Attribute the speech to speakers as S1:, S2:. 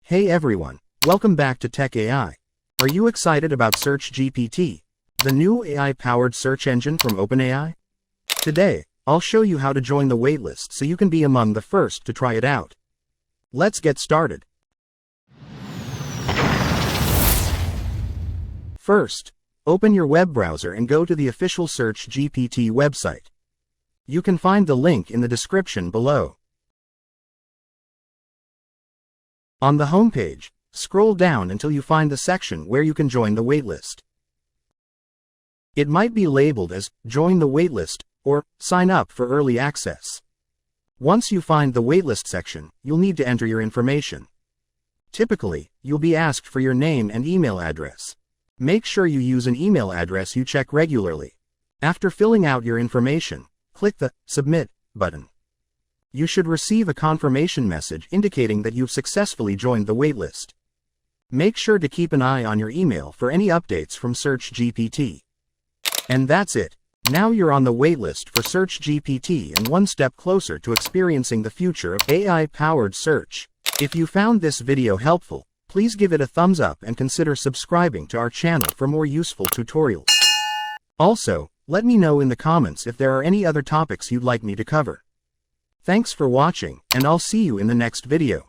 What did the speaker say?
S1: Hey everyone, welcome back to Tech AI. Are you excited about SearchGPT, the new AI-powered search engine from OpenAI? Today, I'll show you how to join the waitlist so you can be among the first to try it out. Let's get started. First, open your web browser and go to the official SearchGPT website. You can find the link in the description below. On the homepage, scroll down until you find the section where you can join the waitlist. It might be labeled as Join the Waitlist or Sign up for early access. Once you find the waitlist section, you'll need to enter your information. Typically, you'll be asked for your name and email address. Make sure you use an email address you check regularly. After filling out your information, click the Submit button. You should receive a confirmation message indicating that you've successfully joined the waitlist. Make sure to keep an eye on your email for any updates from SearchGPT. And that's it. Now you're on the waitlist for SearchGPT and one step closer to experiencing the future of AI-powered search. If you found this video helpful, please give it a thumbs up and consider subscribing to our channel for more useful tutorials. Also, let me know in the comments if there are any other topics you'd like me to cover. Thanks for watching, and I'll see you in the next video.